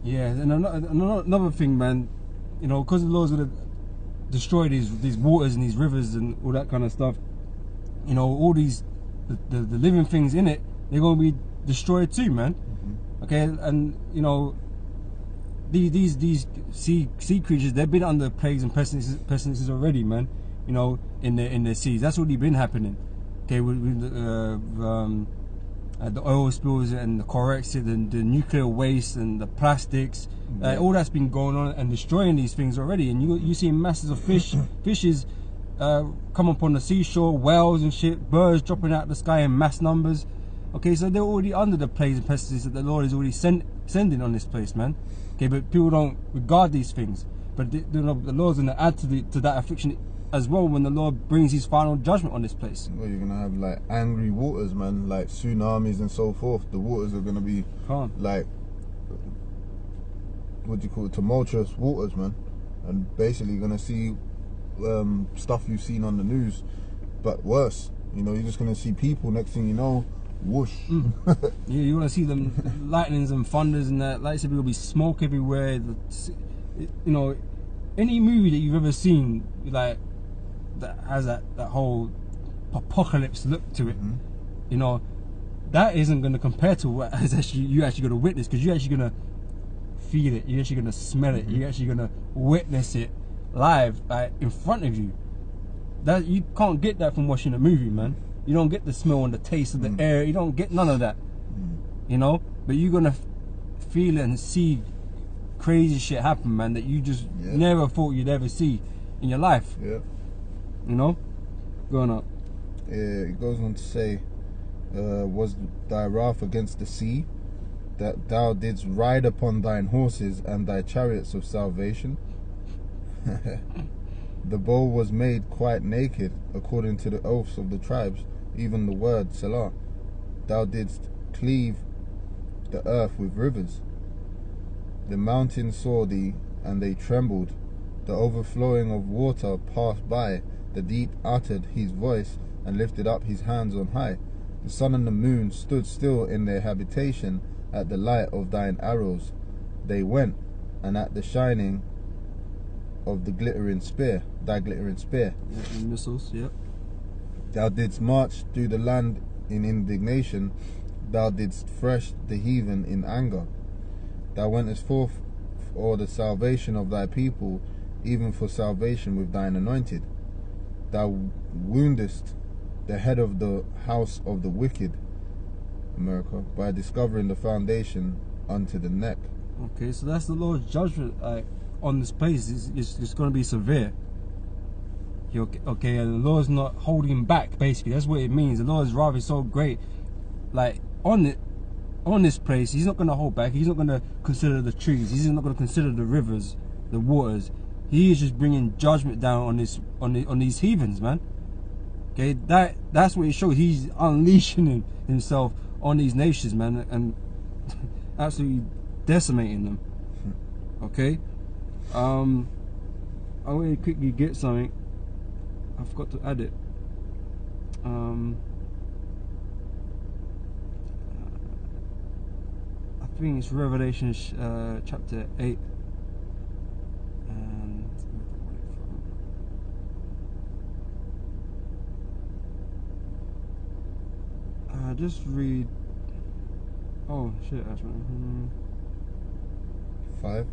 Yeah, and another thing, man, you know, because the Lord's gonna destroy these waters and these rivers and all that kind of stuff, you know, all these the living things in it, they're gonna be destroyed too, man. Okay, and you know, these sea creatures, they've been under plagues and pestilences already, man. You know, in the seas, that's already been happening. Okay, with the oil spills and the corrected and the nuclear waste and the plastics, all that's been going on and destroying these things already. And you see masses of fishes come up on the seashore, whales and shit, birds dropping out of the sky in mass numbers. Okay, so they're already under the plagues and pestilences that the Lord is already sending on this place, man. Okay, but people don't regard these things. But the Lord's going to add to that affliction as well when the Lord brings his final judgment on this place. Well, you're going to have like angry waters, man, like tsunamis and so forth. The waters are going to be like, what do you call it, tumultuous waters, man. And basically you're going to see stuff you've seen on the news, but worse. You know, you're just going to see people, next thing you know, whoosh. Yeah, you're going to see them lightnings and thunders and that. Like I said, there'll be smoke everywhere. You know, any movie that you've ever seen, like, that has that whole apocalypse look to it, you know, that isn't going to compare to what you're actually going to witness, because you're actually going to feel it, you're actually going to smell it, you're actually going to witness it live, like, in front of you. That you can't get that from watching a movie, man. You don't get the smell and the taste of the air. You don't get none of that, you know. But you're gonna feel it and see crazy shit happen, man, that you just never thought you'd ever see in your life. Yeah. You know, going up. Yeah, it goes on to say, was thy wrath against the sea, that thou didst ride upon thine horses and thy chariots of salvation? The bow was made quite naked, according to the oaths of the tribes, even the word Selah. Thou didst cleave the earth with rivers. The mountains saw thee, and they trembled. The overflowing of water passed by. The deep uttered his voice, and lifted up his hands on high. The sun and the moon stood still in their habitation at the light of thine arrows. They went, and at the shining of the glittering spear, thy glittering spear. Yeah, and missiles, yep. Thou didst march through the land in indignation. Thou didst thresh the heathen in anger. Thou wentest forth for the salvation of thy people, even for salvation with thine anointed. Thou woundest the head of the house of the wicked, America, by discovering the foundation unto the neck. Okay, so that's the Lord's judgment on this place. It's going to be severe. Okay, and the Lord's not holding back, basically. That's what it means. The Lord's wrath is so great. Like, on this place, he's not going to hold back. He's not going to consider the trees. He's not going to consider the rivers, the waters. He is just bringing judgment down on these heathens, man. Okay, that's what he shows. He's unleashing himself on these nations, man, and absolutely decimating them. Okay, I want to quickly get something. I forgot to add it. I think it's Revelation chapter 8. And just read. Oh shit! Actually, 5.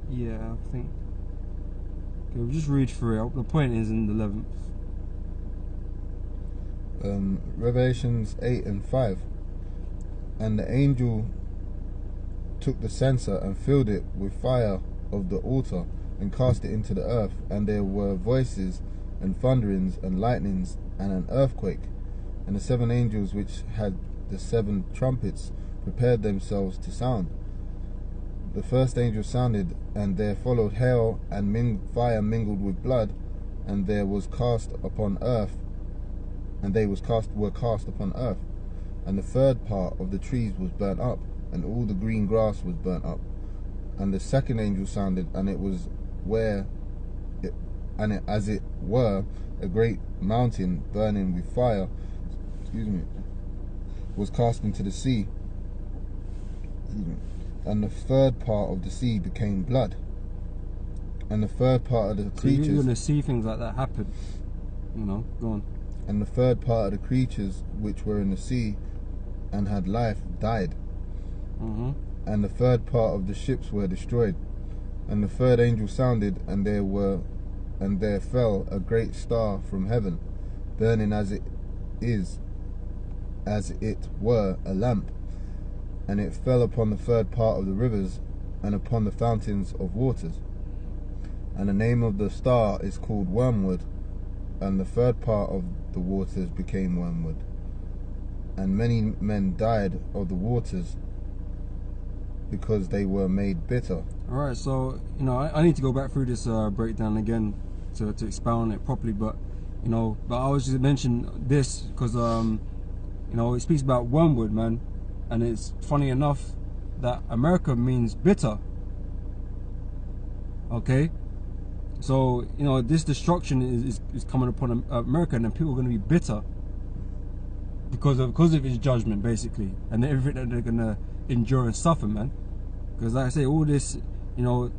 Yeah, I think. Okay, we'll just read through it. The point is in the 11th. Revelations 8 and 5. And the angel took the censer and filled it with fire of the altar and cast it into the earth, and there were voices and thunderings and lightnings and an earthquake. And the 7 angels which had the 7 trumpets prepared themselves to sound. The first angel sounded, and there followed hail and fire mingled with blood, and there was cast upon earth, and they were cast upon earth. And the third part of the trees was burnt up, and all the green grass was burnt up. And the second angel sounded, and it was where and it, as it were, a great mountain burning with fire, was cast into the sea. And the third part of the sea became blood. And the third part of the creatures... You're going to see things like that happen. You know, go on. And the third part of the creatures which were in the sea and had life died. And the third part of the ships were destroyed. And the third angel sounded, and there fell a great star from heaven, burning as it were a lamp. And it fell upon the third part of the rivers and upon the fountains of waters. And the name of the star is called Wormwood, and the third part of the waters became wormwood. And many men died of the waters because they were made bitter. Alright, so, you know, I need to go back through this breakdown again to expound on it properly, but, you know, I was just mention this because, you know, it speaks about wormwood, man. And it's funny enough that America means bitter. Okay? So, you know, this destruction is coming upon America, and then people are going to be bitter because of its judgment, basically, and everything that they're going to endure and suffer, man. Because like I say, all this, you know,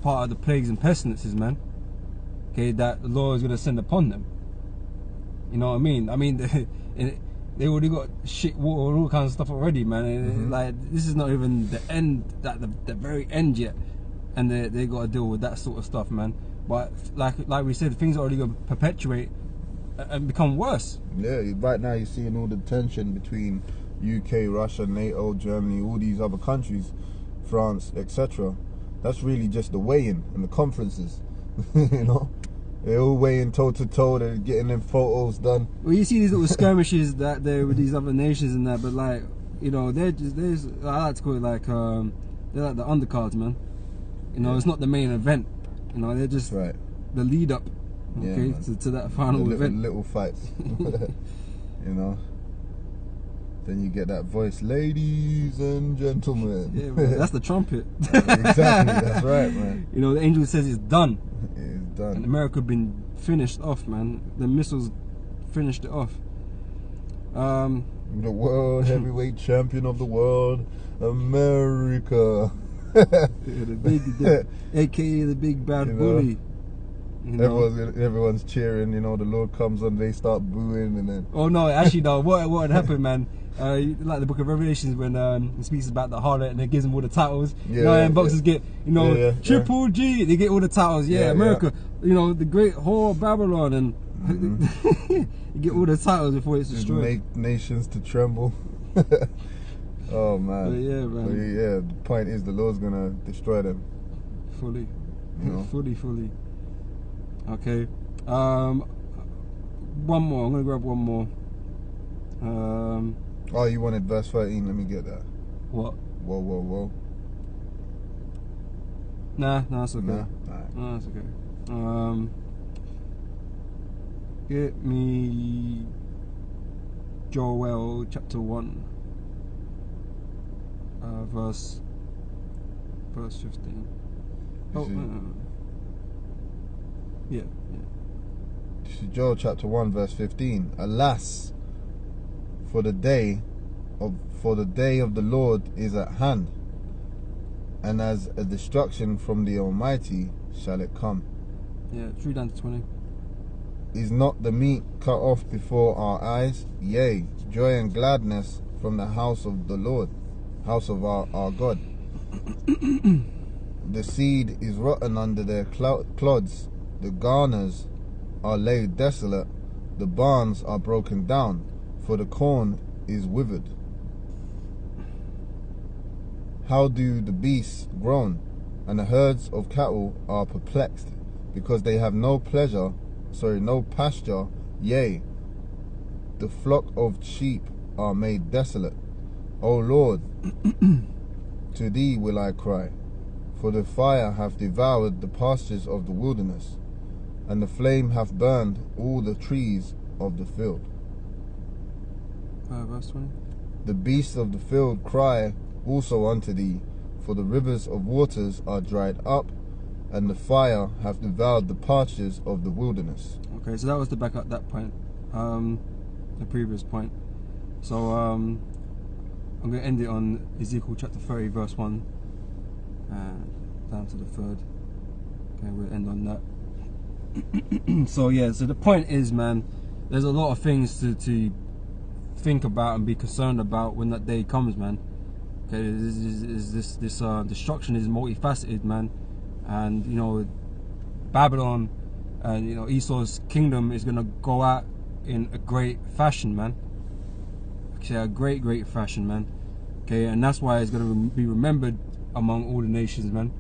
part of the plagues and pestilences, man, okay, that the Lord is going to send upon them. You know what I mean? I mean, they already got shit water and all kinds of stuff already, man. And like, this is not even the end, the very end yet, and they got to deal with that sort of stuff, man. But like we said, things are already going to perpetuate and become worse. Yeah, right now you're seeing all the tension between UK, Russia, NATO, Germany, all these other countries, France, etc. That's really just the weigh-in and the conferences. You know, they're all weighing toe to toe. They're getting them photos done. Well, you see these little skirmishes that there with these other nations and that, but like, you know, they're I like to call it like they're like the undercards, man. You know, it's not the main event. You know, they're just the lead up, okay, to that final event. Little fights. You know. Then you get that voice, ladies and gentlemen. Yeah, man, that's the trumpet. Exactly, that's right, man. You know, the angel says it's done. It's done. And America been finished off, man. The missiles finished it off. The world heavyweight champion of the world, America. AKA the big bad bully. You know? Everyone's cheering. You know, the Lord comes and they start booing, and then. Oh no! Actually, no. What had happened, man? Like the Book of Revelations when it speaks about the harlot and it gives them all the titles. Yeah, you know, and boxers get, you know, Triple G. They get all the titles. Yeah, America. You know, the great whore Babylon, and you get all the titles before it's destroyed. Make nations to tremble. Oh man. But yeah, man. But yeah, the point is the Lord's gonna destroy them. Fully. You know? Fully. Okay. One more. I'm gonna grab one more. Oh, you wanted verse 13? Let me get that. What? Whoa. Nah, it's okay. Nah? Alright. No, it's okay. Get me Joel chapter 1, verse 15. Yeah. This is Joel chapter 1 verse 15. Alas, for the day of the Lord is at hand, and as a destruction from the Almighty shall it come. Yeah, 3 down to 20. Is not the meat cut off before our eyes? Yea, joy and gladness from the house of the Lord, house of our God. The seed is rotten under their clods, the garners are laid desolate, the barns are broken down, for the corn is withered. How do the beasts groan, and the herds of cattle are perplexed, because they have no pasture, yea, the flock of sheep are made desolate. O Lord, to thee will I cry, for the fire hath devoured the pastures of the wilderness, and the flame hath burned all the trees of the field. Verse 20. The beasts of the field cry also unto thee, for the rivers of waters are dried up, and the fire have devoured the pastures of the wilderness. Okay, so that was the back at that point, the previous point. So I'm going to end it on Ezekiel chapter 30 verse 1 down to the 3rd. Okay, we'll end on that. So yeah, so the point is, man, there's a lot of things to think about and be concerned about when that day comes, man. Okay, this destruction is multifaceted, man, and you know, Babylon and you know Esau's kingdom is gonna go out in a great fashion, man. Okay, a great fashion, man. Okay, and that's why it's gonna be remembered among all the nations, man.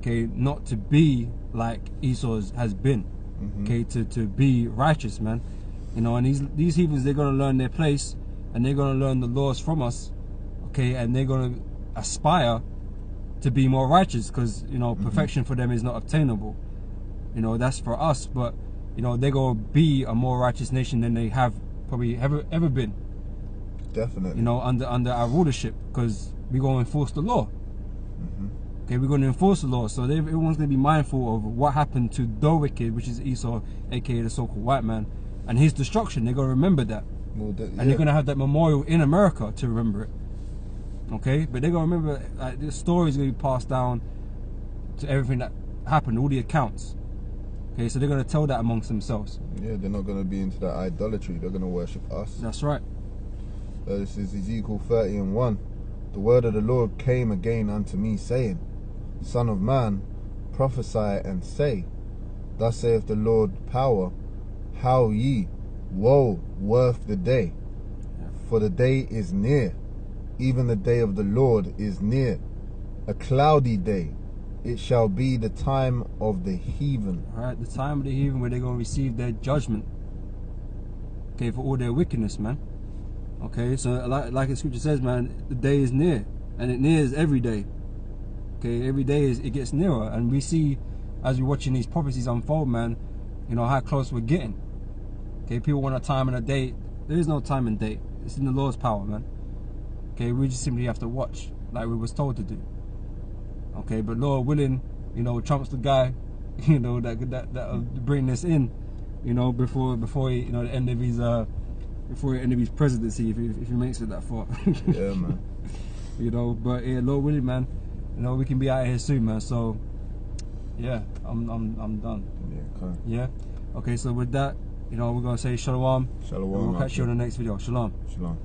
Okay, not to be like Esau has been. Okay, to be righteous, man. You know, and these heathens, they're gonna learn their place, and they're gonna learn the laws from us. Okay, and they're gonna aspire to be more righteous, because you know perfection for them is not obtainable. You know, that's for us, but you know they're gonna be a more righteous nation than they have probably ever been. Definitely. You know, under our rulership, because we're gonna enforce the law. Okay, we're gonna enforce the law, so everyone's gonna be mindful of what happened to the wicked, which is Esau, aka the so-called white man, and his destruction. They're gonna remember that, and they're gonna have that memorial in America to remember it. Okay, but they're gonna remember, like, this story is gonna be passed down to everything that happened, all the accounts. Okay, so they're gonna tell that amongst themselves. Yeah, they're not gonna be into that idolatry. They're gonna worship us. That's right. This is Ezekiel 30 and 1. The word of the Lord came again unto me, saying, Son of man, prophesy and say, Thus saith the Lord power, how ye, woe worth the day, for the day is near, even the day of the Lord is near, a cloudy day. It shall be the time of the heathen. Alright, the time of the heathen where they're going to receive their judgment. Okay, for all their wickedness, man. Okay, so like the scripture says, man, the day is near, and it nears every day. Okay, every day it gets nearer, and we see as we're watching these prophecies unfold, man, you know how close we're getting. Okay, people want a time and a date. There is no time and date. It's in the Lord's power, man. Okay, we just simply have to watch like we was told to do. Okay, but Lord willing, you know, Trump's the guy, you know, that'll bring this in, you know, before he, you know, the end of his before the end of his presidency, if he makes it that far. Yeah, man. You know, but yeah, Lord willing, man, you know, we can be out here soon, man. So yeah, I'm done. Yeah, okay. Yeah. Okay, so with that, you know, we're gonna say shalom. Shalom. And we'll catch you on the next video. Shalom. Shalom.